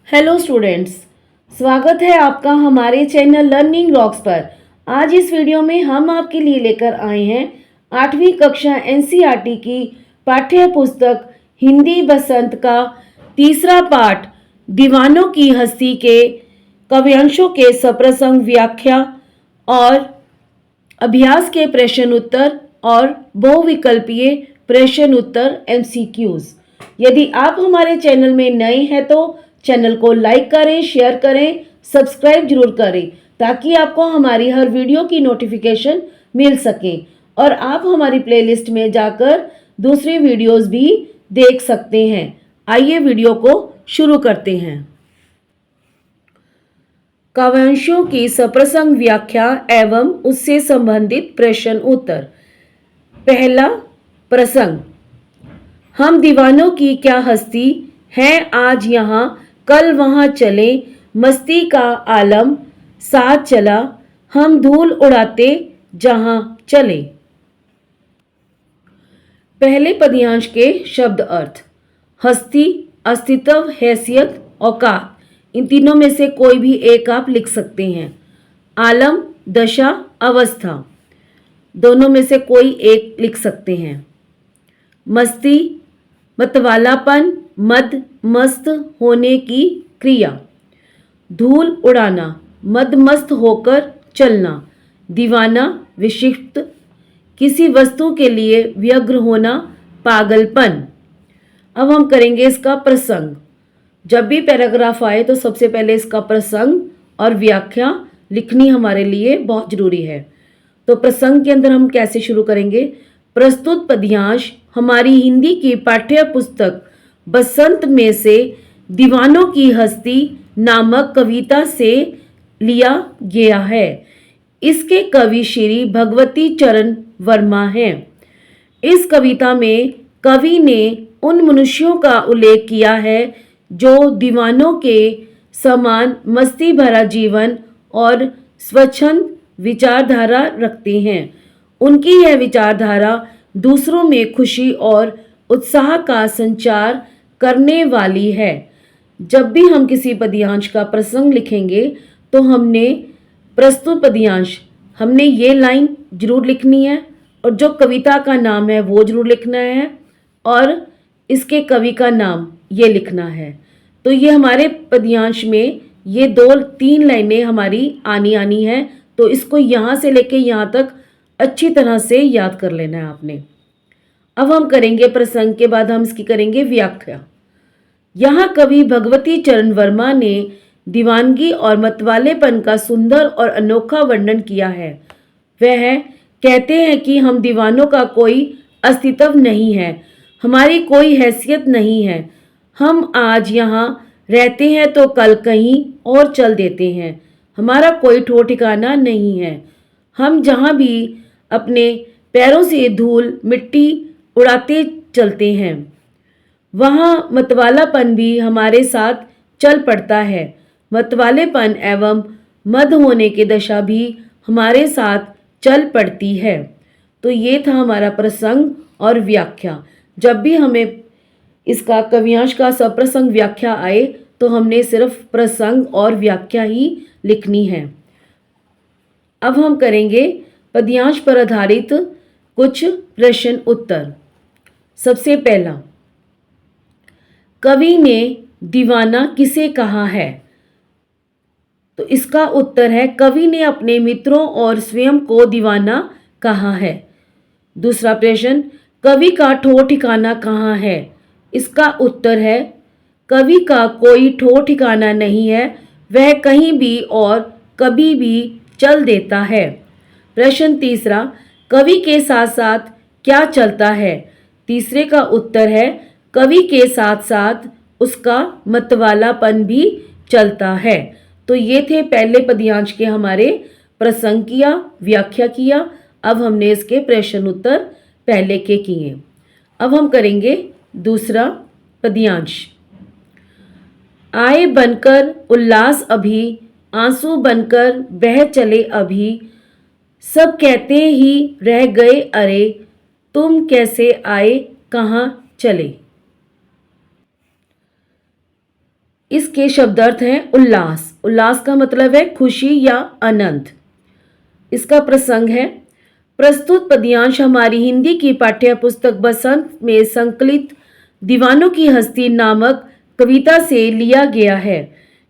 Hello students, स्वागत है आपका हमारे चैनल लर्निंग रॉक्स पर। आज इस वीडियो में हम आपके लिए लेकर आए हैं 8वीं कक्षा एनसीईआरटी की पाठ्य पुस्तक हिंदी बसंत का तीसरा पाठ दीवानों की हस्ती के काव्यांशों के सप्रसंग व्याख्या और अभ्यास के प्रश्न उत्तर और बहुविकल्पीय प्रश्न उत्तर एमसीक्यूज। यदि आप हमारे चैनल में नए हैं तो चैनल को लाइक करें, शेयर करें, सब्सक्राइब जरूर करें ताकि आपको हमारी हर वीडियो की नोटिफिकेशन मिल सके और आप हमारी प्लेलिस्ट में जाकर दूसरी वीडियोस भी देख सकते हैं। आइए वीडियो को शुरू करते हैं। काव्यांशों की सप्रसंग व्याख्या एवं उससे संबंधित प्रश्न उत्तर। पहला प्रसंग, हम दीवानों की क्या हस्ती हैं, आज यहाँ कल वहाँ चले, मस्ती का आलम साथ चला, हम धूल उड़ाते जहाँ चले। पहले पद्यांश के शब्द अर्थ। हस्ती, अस्तित्व, हैसियत, औकात, इन तीनों में से कोई भी एक आप लिख सकते हैं। आलम, दशा, अवस्था, दोनों में से कोई एक लिख सकते हैं। मस्ती, मतवालापन, मद मस्त होने की क्रिया। धूल उड़ाना, मदमस्त होकर चलना। दीवाना, विशिष्ट, किसी वस्तु के लिए व्यग्र होना, पागलपन। अब हम करेंगे इसका प्रसंग। जब भी पैराग्राफ आए तो सबसे पहले इसका प्रसंग और व्याख्या लिखनी हमारे लिए बहुत जरूरी है। तो प्रसंग के अंदर हम कैसे शुरू करेंगे। प्रस्तुत पद्यांश हमारी हिंदी की पाठ्य पुस्तक बसंत में से दीवानों की हस्ती नामक कविता से लिया गया है। इसके कवि श्री भगवती चरण वर्मा हैं। इस कविता में कवि ने उन मनुष्यों का उल्लेख किया है जो दीवानों के समान मस्ती भरा जीवन और स्वच्छंद विचारधारा रखते हैं। उनकी यह विचारधारा दूसरों में खुशी और उत्साह का संचार करने वाली है। जब भी हम किसी पद्यांश का प्रसंग लिखेंगे तो हमने प्रस्तुत पद्यांश हमने ये लाइन जरूर लिखनी है और जो कविता का नाम है वो जरूर लिखना है और इसके कवि का नाम ये लिखना है। तो ये हमारे पद्यांश में ये 2-3 लाइनें हमारी आनी है। तो इसको यहाँ से लेके यहाँ तक अच्छी तरह से याद कर लेना है आपने। अब हम करेंगे प्रसंग के बाद हम इसकी करेंगे व्याख्या। यहाँ कवि भगवती चरण वर्मा ने दीवानगी और मतवालेपन का सुंदर और अनोखा वर्णन किया है। वह कहते हैं कि हम दीवानों का कोई अस्तित्व नहीं है, हमारी कोई हैसियत नहीं है। हम आज यहाँ रहते हैं तो कल कहीं और चल देते हैं, हमारा कोई ठौर ठिकाना नहीं है। हम जहाँ भी अपने पैरों से धूल मिट्टी उड़ाते चलते हैं, वहाँ मतवालापन भी हमारे साथ चल पड़ता है। मतवालेपन एवं मद होने की दशा भी हमारे साथ चल पड़ती है। तो ये था हमारा प्रसंग और व्याख्या। जब भी हमें इसका काव्यांश का सप्रसंग व्याख्या आए तो हमने सिर्फ प्रसंग और व्याख्या ही लिखनी है। अब हम करेंगे पद्यांश पर आधारित कुछ प्रश्न उत्तर। सबसे पहला, कवि ने दीवाना किसे कहा है। तो इसका उत्तर है कवि ने अपने मित्रों और स्वयं को दीवाना कहा है। दूसरा प्रश्न, कवि का ठौर ठिकाना कहाँ है। इसका उत्तर है कवि का कोई ठौर ठिकाना नहीं है, वह कहीं भी और कभी भी चल देता है। प्रश्न तीसरा, कवि के साथ साथ क्या चलता है। तीसरे का उत्तर है कवि के साथ साथ उसका मतवालापन भी चलता है। तो ये थे पहले पद्यांश के हमारे प्रसंग किया, व्याख्या किया। अब हमने इसके प्रश्न उत्तर पहले के किए। अब हम करेंगे दूसरा पद्यांश। आए बनकर उल्लास अभी, आंसू बनकर बह चले अभी, सब कहते ही रह गए अरे, तुम कैसे आए कहाँ चले। इसके शब्दार्थ हैं उल्लास। उल्लास का मतलब है खुशी या आनंद। इसका प्रसंग है, प्रस्तुत पद्यांश हमारी हिंदी की पाठ्य पुस्तक बसंत में संकलित दीवानों की हस्ती नामक कविता से लिया गया है।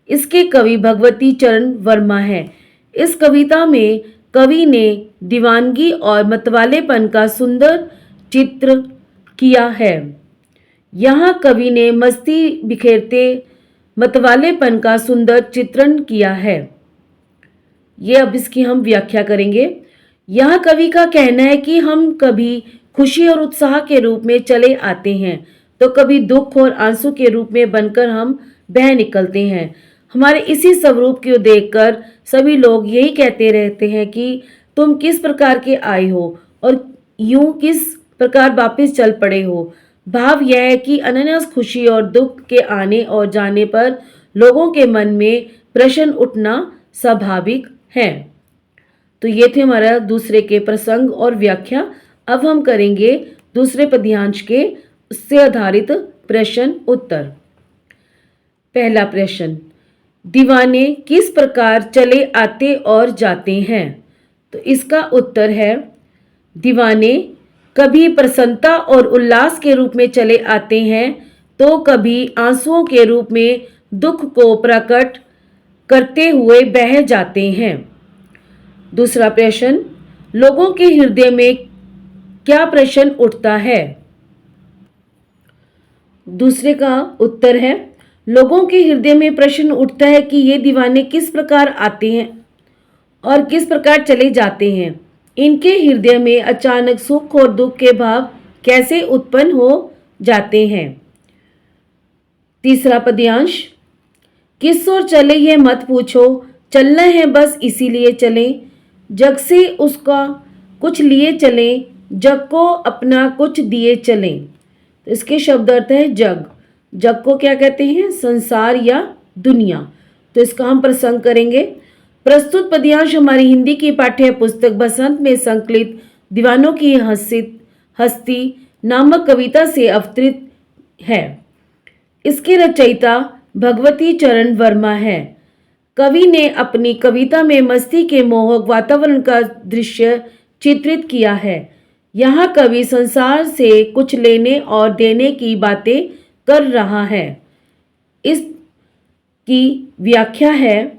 इसके कवि भगवती चरण वर्मा है। इस कविता में कवि ने दीवानगी और मतवालेपन का सुंदर चित्र किया है। यहाँ कवि ने मस्ती बिखेरते मतवालेपन का सुंदर चित्रण किया है। ये अब इसकी हम व्याख्या करेंगे। यह कवि का कहना है कि हम कभी खुशी और उत्साह के रूप में चले आते हैं तो कभी दुख और आंसू के रूप में बनकर हम बह निकलते हैं। हमारे इसी स्वरूप को देखकर सभी लोग यही कहते रहते हैं कि तुम किस प्रकार के आए हो और यूं किस प्रकार वापस चल पड़े हो। भाव यह है कि अनन्य खुशी और दुख के आने और जाने पर लोगों के मन में प्रश्न उठना स्वाभाविक है। तो ये थे हमारा दूसरे के प्रसंग और व्याख्या। अब हम करेंगे दूसरे पद्यांश के उससे आधारित प्रश्न उत्तर। पहला प्रश्न, दीवाने किस प्रकार चले आते और जाते हैं? तो इसका उत्तर है, दीवाने कभी प्रसन्नता और उल्लास के रूप में चले आते हैं तो कभी आंसुओं के रूप में दुख को प्रकट करते हुए बह जाते हैं। दूसरा प्रश्न, लोगों के हृदय में क्या प्रश्न उठता है? दूसरे का उत्तर है, लोगों के हृदय में प्रश्न उठता है कि ये दीवाने किस प्रकार आते हैं और किस प्रकार चले जाते हैं। इनके हृदय में अचानक सुख और दुख के भाव कैसे उत्पन्न हो जाते हैं। तीसरा पद्यांश, किस ओर चले ये मत पूछो, चलना है बस इसीलिए चले, जग से उसका कुछ लिए चले, जग को अपना कुछ दिए चलें। तो इसके शब्द अर्थ है जग। जग को क्या कहते हैं? संसार या दुनिया। तो इसका हम प्रसंग करेंगे। प्रस्तुत पद्यांश हमारी हिंदी की पाठ्य पुस्तक बसंत में संकलित दीवानों की हस्ती नामक कविता से अवतरित है। इसके रचयिता भगवती चरण वर्मा है। कवि ने अपनी कविता में मस्ती के मोहक वातावरण का दृश्य चित्रित किया है। यहाँ कवि संसार से कुछ लेने और देने की बातें कर रहा है। इसकी व्याख्या है,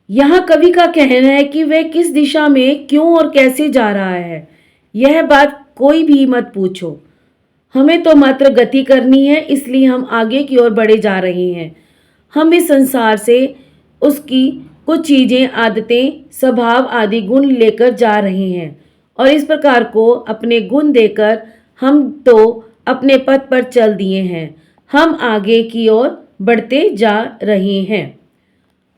यहाँ कवि का कहना है कि वह किस दिशा में क्यों और कैसे जा रहा है, यह बात कोई भी मत पूछो। हमें तो मात्र गति करनी है, इसलिए हम आगे की ओर बढ़े जा रहे हैं। हम इस संसार से उसकी कुछ चीज़ें, आदतें, स्वभाव आदि गुण लेकर जा रहे हैं और इस प्रकार को अपने गुण देकर हम तो अपने पथ पर चल दिए हैं। हम आगे की ओर बढ़ते जा रहे हैं।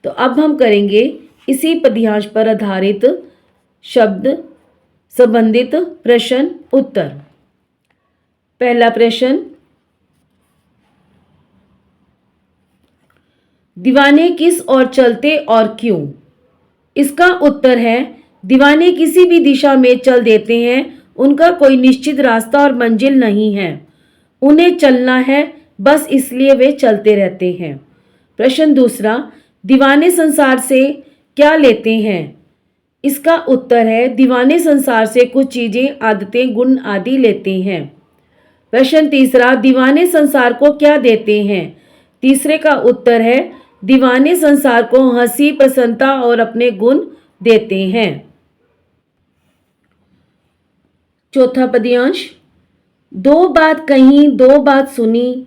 तो अब हम करेंगे इसी पद्यांश पर आधारित शब्द संबंधित प्रश्न उत्तर। पहला प्रश्न, दीवाने किस ओर चलते और क्यों? इसका उत्तर है, दीवाने किसी भी दिशा में चल देते हैं। उनका कोई निश्चित रास्ता और मंजिल नहीं है। उन्हें चलना है बस इसलिए वे चलते रहते हैं। प्रश्न दूसरा, दीवाने संसार से क्या लेते हैं? इसका उत्तर है, दीवाने संसार से कुछ चीज़ें, आदतें, गुण आदि लेते हैं। प्रश्न तीसरा, दीवाने संसार को क्या देते हैं? तीसरे का उत्तर है, दीवाने संसार को हंसी, प्रसन्नता और अपने गुण देते हैं। चौथा पद्यांश, दो बात कही, दो बात सुनी,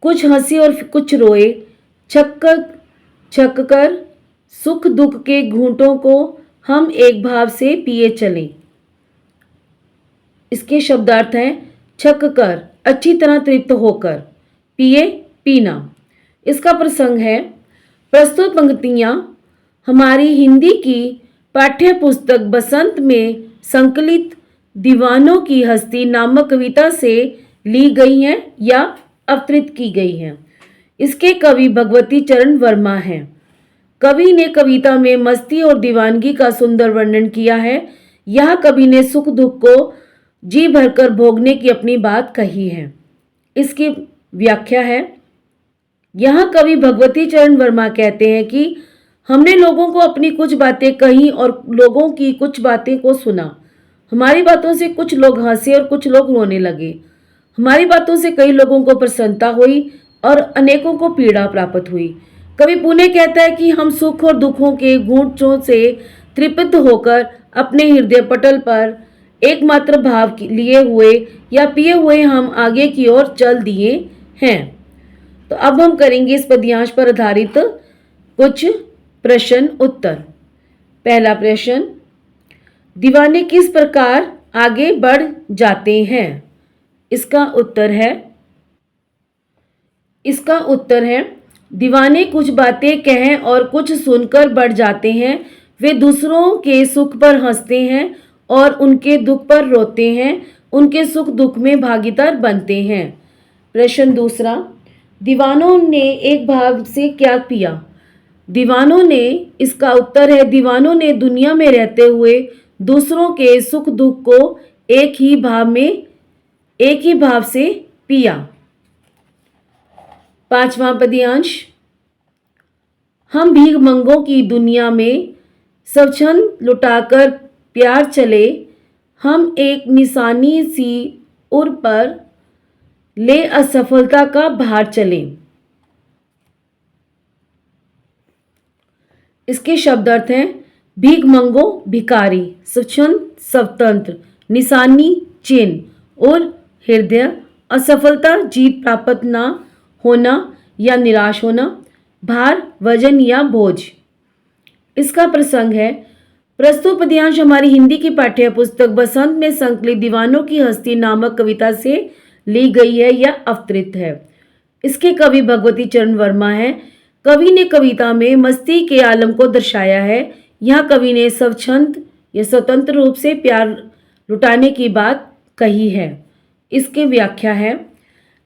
कुछ हंसी और कुछ रोए, छक कर सुख दुख के घूंटों को हम एक भाव से पिए चलें। इसके शब्दार्थ हैं, छक कर अच्छी तरह तृप्त होकर, पिए पीना। इसका प्रसंग है, प्रस्तुत पंक्तियाँ हमारी हिंदी की पाठ्य पुस्तक बसंत में संकलित दीवानों की हस्ती नामक कविता से ली गई हैं या अवतरित की गई हैं। इसके कवि भगवती चरण वर्मा हैं। कवि ने कविता में मस्ती और दीवानगी का सुंदर वर्णन किया है। यह कवि ने सुख दुख को जी भरकर भोगने की अपनी बात कही है। इसकी व्याख्या है, यहाँ कवि भगवती चरण वर्मा कहते हैं कि हमने लोगों को अपनी कुछ बातें कही और लोगों की कुछ बातें को सुना। हमारी बातों से कुछ लोग हंसे और कुछ लोग रोने लगे। हमारी बातों से कई लोगों को प्रसन्नता हुई और अनेकों को पीड़ा प्राप्त हुई। कवि पुणे कहता है कि हम सुख और दुखों के गूंजों से तृप्त होकर अपने हृदय पटल पर एकमात्र भाव लिए हुए या पिए हुए हम आगे की ओर चल दिए हैं। तो अब हम करेंगे इस पद्यांश पर आधारित कुछ प्रश्न उत्तर। पहला प्रश्न, दीवाने किस प्रकार आगे बढ़ जाते हैं? इसका उत्तर है दीवाने कुछ बातें कहें और कुछ सुनकर बढ़ जाते हैं। वे दूसरों के सुख पर हंसते हैं और उनके दुख पर रोते हैं, उनके सुख दुख में भागीदार बनते हैं। प्रश्न दूसरा, दीवानों ने एक भाव से क्या पिया? दीवानों ने, इसका उत्तर है दीवानों ने दुनिया में रहते हुए दूसरों के सुख दुख को एक ही भाव से पिया। पांचवा पद्यांश, हम भीख मंगों की दुनिया में स्वच्छंद लुटाकर प्यार चले, हम एक निशानी सी उर पर ले असफलता का भार चले। इसके शब्द अर्थ हैं भीख मंगो भिखारी, स्वच्छंद स्वतंत्र, निशानी चिन्ह और हृदय, असफलता जीत प्राप्त ना होना या निराश होना, भार वजन या बोझ। इसका प्रसंग है प्रस्तुत पद्यांश हमारी हिंदी की पाठ्य पुस्तक बसंत में संकलित दीवानों की हस्ती नामक कविता से ली गई है या अवतरित है। इसके कवि भगवती चरण वर्मा है। कवि ने कविता में मस्ती के आलम को दर्शाया है। यहाँ कवि ने स्वच्छंद या स्वतंत्र रूप से प्यार लुटाने की बात कही है। इसकी व्याख्या है,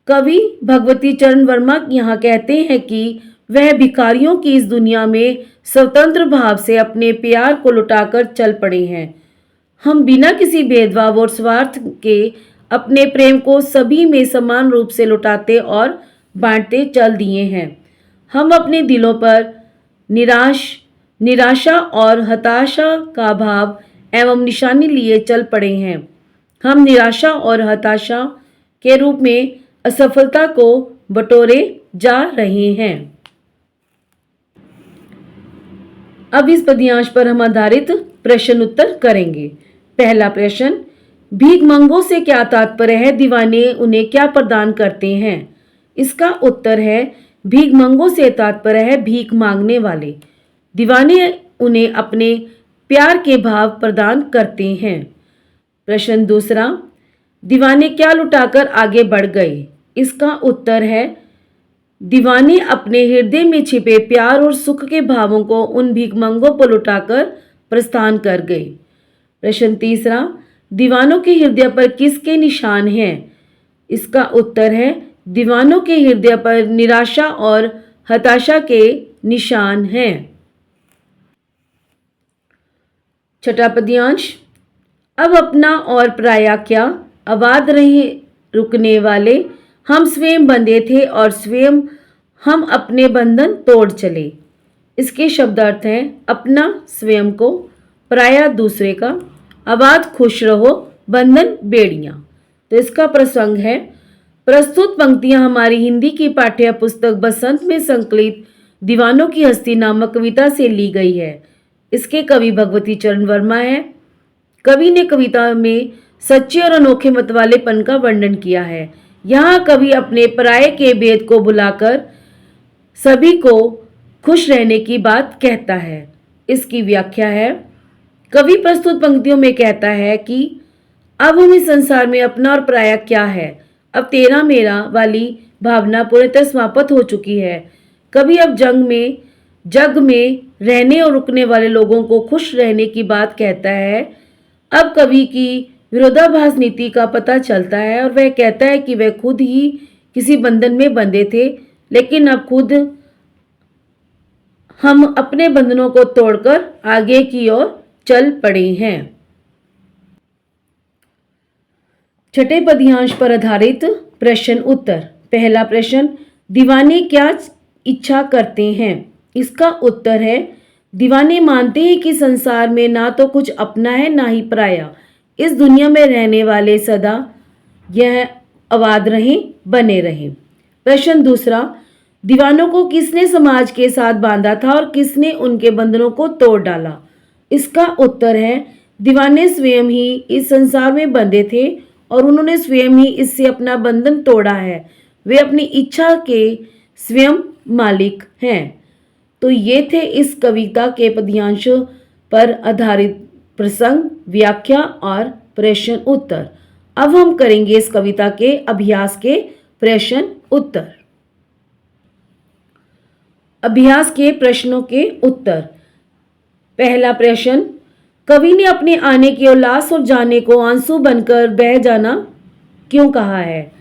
कवि भगवती चरण वर्मा यहाँ कहते हैं कि वह भिखारियों की इस दुनिया में स्वतंत्र भाव से अपने प्यार को लुटाकर चल पड़े हैं। हम बिना किसी भेदभाव और स्वार्थ के अपने प्रेम को सभी में समान रूप से लुटाते और बांटते चल दिए हैं। हम अपने दिलों पर निराशा और हताशा का भाव एवं निशानी लिए चल पड़े हैं। हम निराशा और हताशा के रूप में असफलता को बटोरे जा रहे हैं। अब इस पद्यांश पर हम आधारित प्रश्न उत्तर करेंगे। पहला प्रश्न, भीख मंगों से क्या तात्पर्य है? दीवाने उन्हें क्या प्रदान करते हैं? इसका उत्तर है भीख मंगों से तात्पर्य है भीख मांगने वाले। दीवाने उन्हें अपने प्यार के भाव प्रदान करते हैं। प्रश्न दूसरा, दीवाने क्या लुटाकर आगे बढ़ गए? इसका उत्तर है दीवाने अपने हृदय में छिपे प्यार और सुख के भावों को उन भीखमंगों पर लुटाकर प्रस्थान कर गए। प्रश्न तीसरा, दीवानों के हृदय पर किसके निशान हैं? इसका उत्तर है दीवानों के हृदय पर निराशा और हताशा के निशान हैं। छठा पद्यांश, अब अपना और पराया क्या, आबाद रहे रुकने वाले, हम स्वयं बंधे थे और स्वयं हम अपने बंधन तोड़ चले। इसके शब्दार्थ हैं अपना स्वयं को, पराया दूसरे का, आबाद खुश रहो, बंधन बेड़ियां। तो इसका प्रसंग है, प्रस्तुत पंक्तियां हमारी हिंदी की पाठ्य पुस्तक बसंत में संकलित दीवानों की हस्ती नामक कविता से ली गई है। इसके कवि भगवती चरण वर्मा है। कवि ने कविता में सच्चे और अनोखे मतवालेपन का वर्णन किया है। यहाँ कवि अपने पराये के भेद को बुलाकर सभी को खुश रहने की बात कहता है। इसकी व्याख्या है, कवि प्रस्तुत पंक्तियों में कहता है कि अब हम इस संसार में अपना और पराया क्या है, अब तेरा मेरा वाली भावना पूर्णतः समाप्त हो चुकी है। कवि अब जग में रहने और रुकने वाले लोगों को खुश रहने की बात कहता है। अब कवि की विरोधाभास नीति का पता चलता है और वह कहता है कि वह खुद ही किसी बंधन में बंधे थे, लेकिन अब खुद हम अपने बंधनों को तोड़कर आगे की ओर चल पड़े हैं। छठे पद्यांश पर आधारित प्रश्न उत्तर। पहला प्रश्न, दीवाने क्या इच्छा करते हैं? इसका उत्तर है दीवाने मानते हैं कि संसार में ना तो कुछ अपना है ना ही पराया। इस दुनिया में रहने वाले सदा यह आबाद रहें, बने रहें। प्रश्न दूसरा, दीवानों को किसने समाज के साथ बांधा था और किसने उनके बंधनों को तोड़ डाला? इसका उत्तर है दीवाने स्वयं ही इस संसार में बंधे थे और उन्होंने स्वयं ही इससे अपना बंधन तोड़ा है। वे अपनी इच्छा के स्वयं मालिक हैं। तो ये थे इस कविता के पद्यांश पर आधारित प्रसंग, व्याख्या और प्रश्न उत्तर। अब हम करेंगे इस कविता के अभ्यास के प्रश्न उत्तर। अभ्यास के प्रश्नों के उत्तर। पहला प्रश्न, कवि ने अपने आने के उल्लास और जाने को आंसू बनकर बह जाना क्यों कहा है?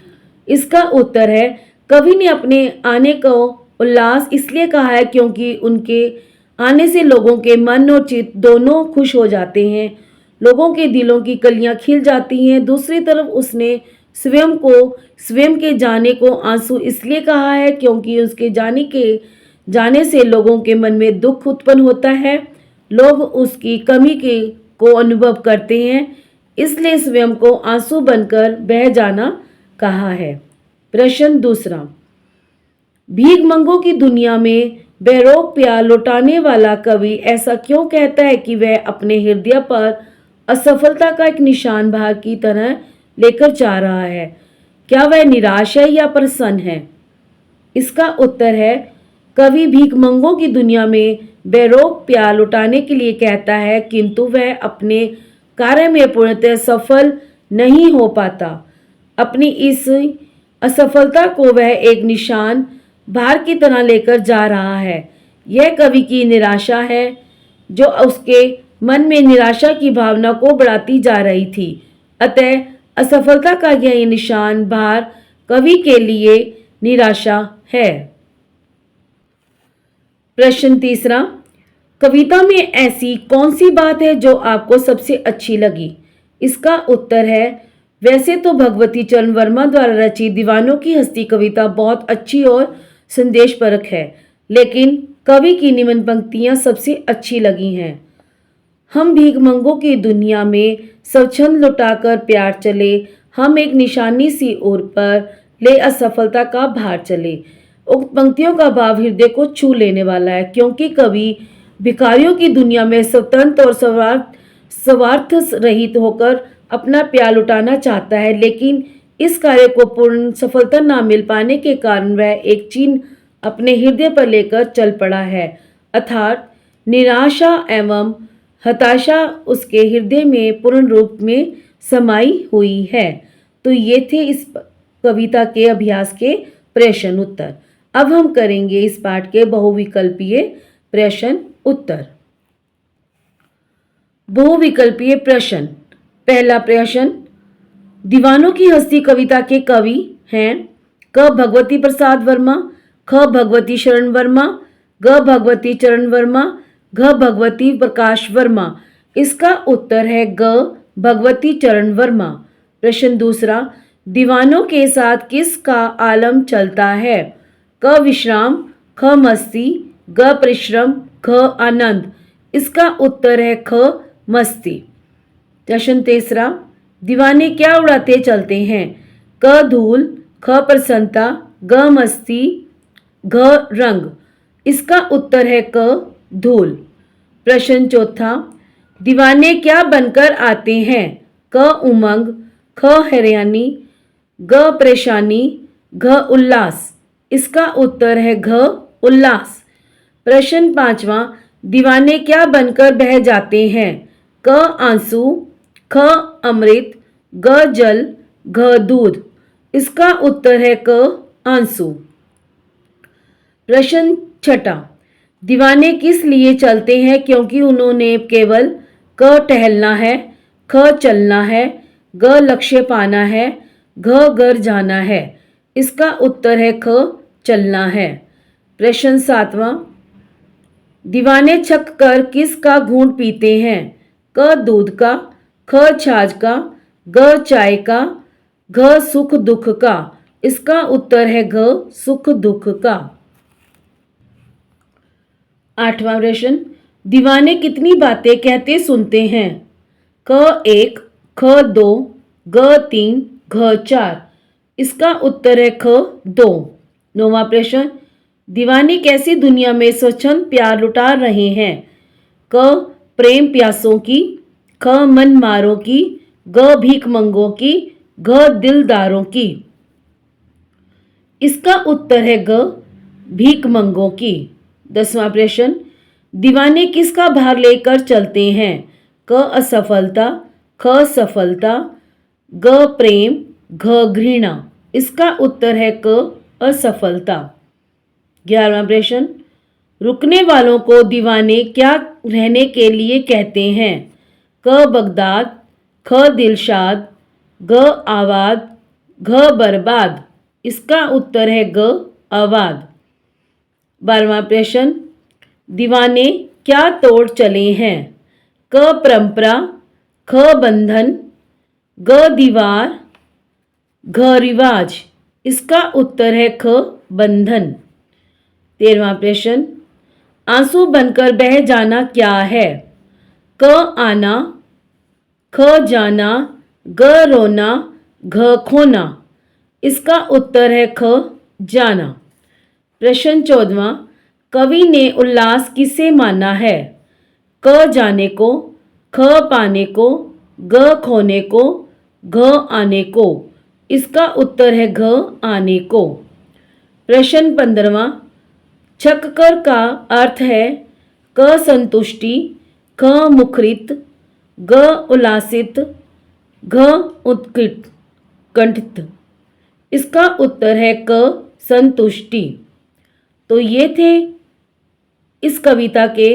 इसका उत्तर है कवि ने अपने आने को उल्लास इसलिए कहा है क्योंकि उनके आने से लोगों के मन और चित्त दोनों खुश हो जाते हैं, लोगों के दिलों की कलियां खिल जाती हैं। दूसरी तरफ उसने स्वयं के जाने को आंसू इसलिए कहा है क्योंकि उसके जाने से लोगों के मन में दुख उत्पन्न होता है, लोग उसकी कमी को अनुभव करते हैं, इसलिए स्वयं को आंसू बनकर बह जाना कहा है। प्रश्न दूसरा, भीखमंगों की दुनिया में बेरोक प्यार लौटाने वाला कवि ऐसा क्यों कहता है कि वह अपने हृदय पर असफलता का एक निशान भार की तरह लेकर जा रहा है? क्या वह निराश है या प्रसन्न है? इसका उत्तर है कवि भीखमंगों की दुनिया में बेरोक प्यार लौटाने के लिए कहता है, किंतु वह अपने कार्य में पूर्णतः सफल नहीं हो पाता। अपनी इस असफलता को वह एक निशान भार की तरह लेकर जा रहा है। यह कवि की निराशा है जो उसके मन में निराशा की भावना को बढ़ाती जा रही थी। अतः असफलता का यह निशान भार कवि के लिए निराशा है। प्रश्न तीसरा, कविता में ऐसी कौन सी बात है जो आपको सबसे अच्छी लगी? इसका उत्तर है वैसे तो भगवती चरण वर्मा द्वारा रचित दीवानों की हस्ती कविता बहुत अच्छी और संदेशपरक है, लेकिन कवि की निम्न पंक्तियां सबसे अच्छी लगी हैं। हम भीखमंगों की दुनिया में स्वच्छंद लुटाकर प्यार चले, हम एक निशानी सी ओर पर ले असफलता का भार चले। उक्त पंक्तियों का भाव हृदय को छू लेने वाला है, क्योंकि कवि भिखारियों की दुनिया में स्वतंत्र और स्वार्थ रहित होकर अपना प्यार लुटाना चाहता है, लेकिन इस कार्य को पूर्ण सफलता न मिल पाने के कारण वह एक चिन्ह अपने हृदय पर लेकर चल पड़ा है, अर्थात निराशा एवं हताशा उसके हृदय में पूर्ण रूप में समाई हुई है। तो ये थे इस कविता के अभ्यास के प्रश्न उत्तर। अब हम करेंगे इस पाठ के बहुविकल्पीय प्रश्न उत्तर। बहुविकल्पीय प्रश्न। पहला प्रश्न, दीवानों की हस्ती कविता के कवि हैं क भगवती प्रसाद वर्मा, ख भगवती शरण वर्मा, ग भगवती चरण वर्मा, घ भगवती प्रकाश वर्मा। इसका उत्तर है ग भगवती चरण वर्मा। प्रश्न दूसरा, दीवानों के साथ किसका आलम चलता है? क विश्राम, ख मस्ती, ग परिश्रम, घ आनंद। इसका उत्तर है ख मस्ती। प्रश्न तीसरा, दीवाने क्या उड़ाते चलते हैं? क धूल, ख प्रसन्नता, ग मस्ती, घ रंग। इसका उत्तर है क धूल। प्रश्न चौथा, दीवाने क्या बनकर आते हैं? क उमंग, ख हरियाणी, ग परेशानी, घ उल्लास। इसका उत्तर है घ उल्लास। प्रश्न पांचवा, दीवाने क्या बनकर बह जाते हैं? क आंसू, ख अमृत, ग जल, घ दूध। इसका उत्तर है क आंसू। प्रश्न छठा, दीवाने किस लिए चलते हैं? क्योंकि उन्होंने केवल क टहलना है, ख चलना है, ग लक्ष्य पाना है, घ घर जाना है। इसका उत्तर है ख चलना है। प्रश्न सातवां, दीवाने छक कर किसका घूंट पीते हैं? क दूध का, ख छाछ का, ग चाय का, घ सुख दुख का। इसका उत्तर है घ सुख दुख का। 8वां प्रश्न, दीवाने कितनी बातें कहते सुनते हैं? क 1, ख 2, ग 3, घ 4। इसका उत्तर है ख 2। 9वां प्रश्न, दीवाने कैसी दुनिया में स्वच्छंद प्यार लुटा रहे हैं? क प्रेम प्यासों की, ख मन मारों की, ग भीख मंगों की, घ दिलदारों की। इसका उत्तर है ग भीख मंगों की। 10वां प्रश्न, दीवाने किसका भार लेकर चलते हैं? क असफलता, ख सफलता, ग प्रेम, घ घृणा। इसका उत्तर है क असफलता। 11वां प्रश्न, रुकने वालों को दीवाने क्या रहने के लिए कहते हैं? क बगदाद, ख दिलशाद, ग आवाद, घ बर्बाद। इसका उत्तर है ग आवाद। 12वां प्रश्न, दीवाने क्या तोड़ चले हैं? क परंपरा, ख बंधन, ग दीवार, घ रिवाज। इसका उत्तर है ख बंधन। 13वां प्रश्न, आंसू बनकर बह जाना क्या है? क आना, ख जाना, ग रोना, घ खोना। इसका उत्तर है ख जाना। प्रश्न 14वां, कवि ने उल्लास किसे माना है? क जाने को, ख पाने को, ग खोने को, घ आने को। इसका उत्तर है घ आने को। प्रश्न 15वां, छक कर का अर्थ है क संतुष्टि, ख मुखरित, ग उल्लासित, घ उत्कंठित। इसका उत्तर है क संतुष्टि। तो ये थे इस कविता के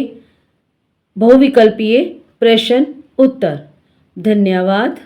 बहुविकल्पीय प्रश्न उत्तर। धन्यवाद।